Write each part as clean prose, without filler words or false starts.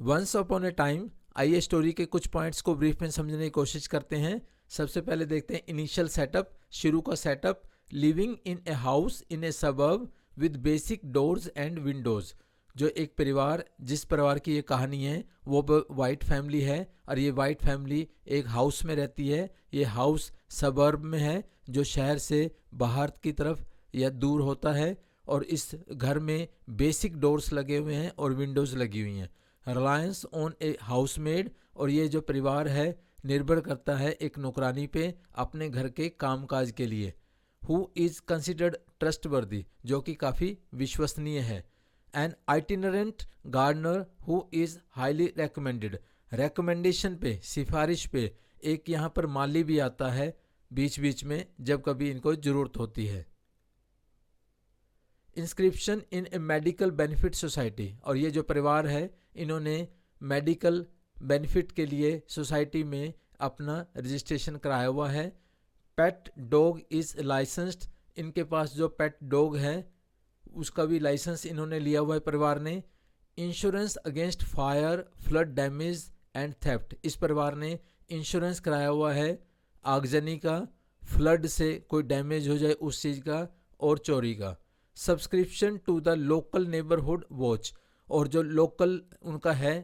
Once upon ए time, आइए story के कुछ पॉइंट्स को ब्रीफ में समझने की कोशिश करते हैं। सबसे पहले देखते हैं इनिशियल सेटअप, शुरू का setup. Living in a house in A suburb with basic doors and Windows. जो एक परिवार, जिस परिवार की ये कहानी है वो वाइट फैमिली है, और ये वाइट फैमिली एक हाउस में रहती है। ये हाउस सबर्ब में है, जो शहर से बाहर की तरफ या दूर होता है, और इस घर में बेसिक डोर्स लगे हुए हैं और विंडोज़ लगी हुई हैं। रिलायंस ऑन ए हाउसमेड, और ये जो परिवार है निर्भर करता है एक नौकरानी पे अपने घर के कामकाज के लिए। हु इज़ कंसिडर्ड ट्रस्टवर्दी, जो कि काफ़ी विश्वसनीय है। An itinerant gardener who is highly recommended, recommendation पे, सिफारिश पे एक यहाँ पर माली भी आता है बीच बीच में जब कभी इनको ज़रूरत होती है। इंस्क्रिप्शन इन ए मेडिकल बेनिफिट सोसाइटी, और ये जो परिवार है इन्होंने मेडिकल बेनिफिट के लिए सोसाइटी में अपना रजिस्ट्रेशन कराया हुआ है। पेट डॉग इज़ लाइसेंस्ड, इनके पास जो पेट डॉग है उसका भी लाइसेंस इन्होंने लिया हुआ है परिवार ने। Insurance against fire, flood damage and theft, इस परिवार ने इंश्योरेंस कराया हुआ है आगजनी का, फ्लड से कोई डैमेज हो जाए उस चीज़ का, और चोरी का। Subscription to the local neighbourhood watch, और जो लोकल उनका है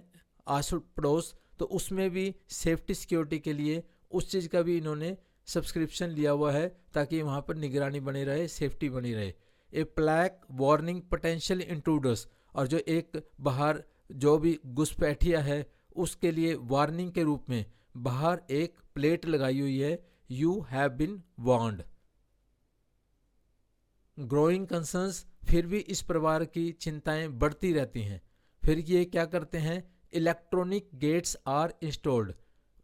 आस पड़ोस, तो उसमें भी सेफ्टी सिक्योरिटी के लिए उस चीज़ का भी इन्होंने सब्सक्रिप्शन लिया हुआ है ताकि वहाँ पर निगरानी बनी रहे, सेफ्टी बनी रहे। ए प्लैक वार्निंग पोटेंशियल इंट्रूडर्स, और जो एक बाहर जो भी घुसपैठिया है उसके लिए वार्निंग के रूप में बाहर एक प्लेट लगाई हुई है, you have been warned. Growing concerns, फिर भी इस परिवार की चिंताएं बढ़ती रहती हैं। फिर ये क्या करते हैं, इलेक्ट्रॉनिक गेट्स आर इंस्टॉल्ड,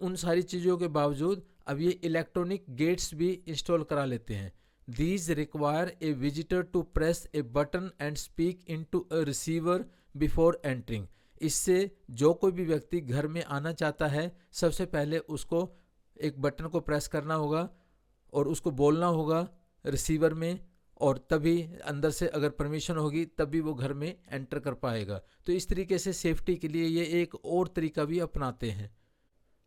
उन सारी चीज़ों के बावजूद अब ये इलेक्ट्रॉनिक गेट्स भी इंस्टॉल करा लेते हैं। These require a visitor to press a button and speak into a receiver before entering, इससे जो कोई भी व्यक्ति घर में आना चाहता है सबसे पहले उसको एक बटन को प्रेस करना होगा और उसको बोलना होगा रिसीवर में, और तभी अंदर से अगर परमिशन होगी तभी वो घर में एंटर कर पाएगा। तो इस तरीके से सेफ्टी के लिए ये एक और तरीका भी अपनाते हैं।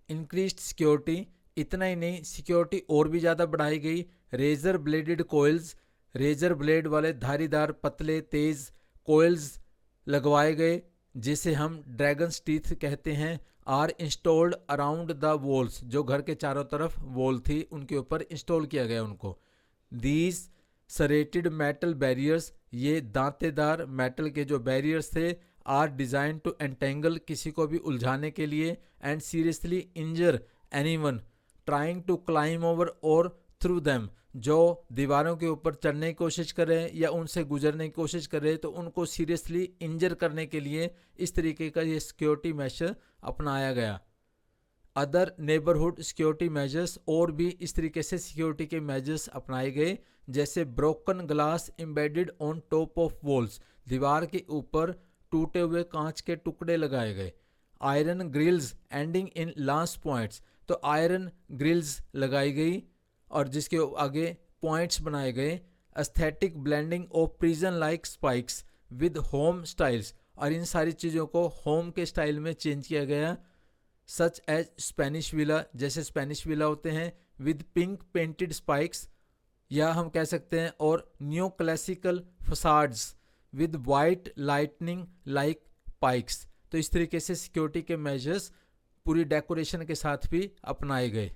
इंक्रीज्ड सिक्योरिटी, इतना ही नहीं, सिक्योरिटी और भी ज़्यादा बढ़ाई गई। Razor bladed coils, razor blade वाले धारीदार पतले तेज कोयल्स लगवाए गए, जिसे हम ड्रैगन्स टीथ कहते हैं, are installed around the walls, जो घर के चारों तरफ वॉल थी उनके ऊपर इंस्टॉल किया गया उनको। दीज सरेटेड मेटल बैरियर्स, ये दांतेदार मेटल के जो बैरियर्स थे, आर डिज़ाइन टू एंटेंगल, किसी को भी उलझाने के लिए, and seriously injure anyone trying to climb over or through them, जो दीवारों के ऊपर चढ़ने की कोशिश करे या उनसे गुजरने की कोशिश करे तो उनको सीरियसली इंजर करने के लिए इस तरीके का ये सिक्योरिटी मेजर अपनाया गया। अदर नेबरहुड सिक्योरिटी मेजर्स, और भी इस तरीके से सिक्योरिटी के मेजर्स अपनाए गए, जैसे broken glass embedded on top of walls, दीवार के ऊपर टूटे हुए कांच के टुकड़े लगाए गए। Iron grills ending in lance points, तो आयरन ग्रिल्स लगाई गई और जिसके आगे पॉइंट्स बनाए गए। Aesthetic blending of prison like spikes with home styles, और इन सारी चीज़ों को होम के स्टाइल में चेंज किया गया। सच एज स्पेनिश विला, जैसे स्पेनिश विला होते हैं, विद पिंक पेंटेड स्पाइक्स, या हम कह सकते हैं, और new classical facades with white lightning like Pikes. तो इस तरीके से सिक्योरिटी के मेजर्स पूरी डेकोरेशन के साथ भी अपनाए गए।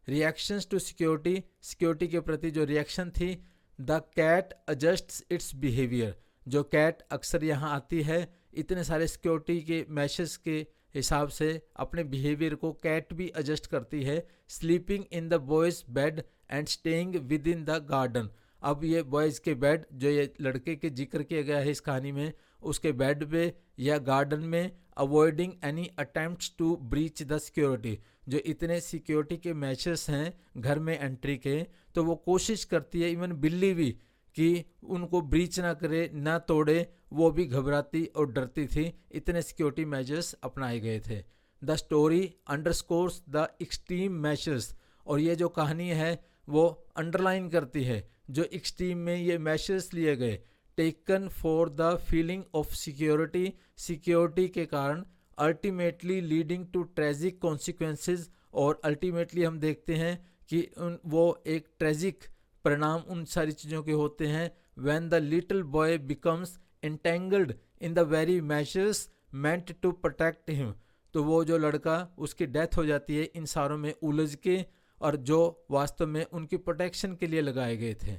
रिएक्शंस टू सिक्योरिटी, सिक्योरिटी के प्रति जो रिएक्शन थी। द कैट एडजस्ट्स इट्स बिहेवियर, जो कैट अक्सर यहाँ आती है, इतने सारे सिक्योरिटी के मेजर्स के हिसाब से अपने बिहेवियर को कैट भी एडजस्ट करती है। Sleeping in the boys bed and staying with in the garden, अब ये बॉयज़ के बेड, जो ये लड़के के जिक्र किया गया है इस कहानी में, उसके बेड पे या गार्डन में। Avoiding any attempts to breach the security, जो इतने सिक्योरिटी के मेजर्स हैं घर में एंट्री के, तो वो कोशिश करती है, इवन बिल्ली भी, कि उनको ब्रीच ना करे, ना तोड़े, वो भी घबराती और डरती थी। इतने सिक्योरिटी मेजर्स अपनाए गए थे। The story underscores the extreme measures, और ये जो कहानी है वो अंडरलाइन करती है जो एक्सट्रीम में ये मेजर्स लिए गए। Taken for the feeling of security, security के कारण, ultimately leading to tragic consequences, और अल्टीमेटली हम देखते हैं कि वो एक ट्रेजिक परिणाम उन सारी चीज़ों के होते हैं। When the little boy becomes entangled in the very measures meant to protect him, तो वो जो लड़का, उसकी डेथ हो जाती है इन सारों में उलझ के, और जो वास्तव में उनकी प्रोटेक्शन के लिए लगाए गए थे।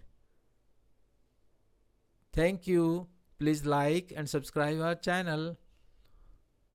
Thank you. Please like and subscribe our channel.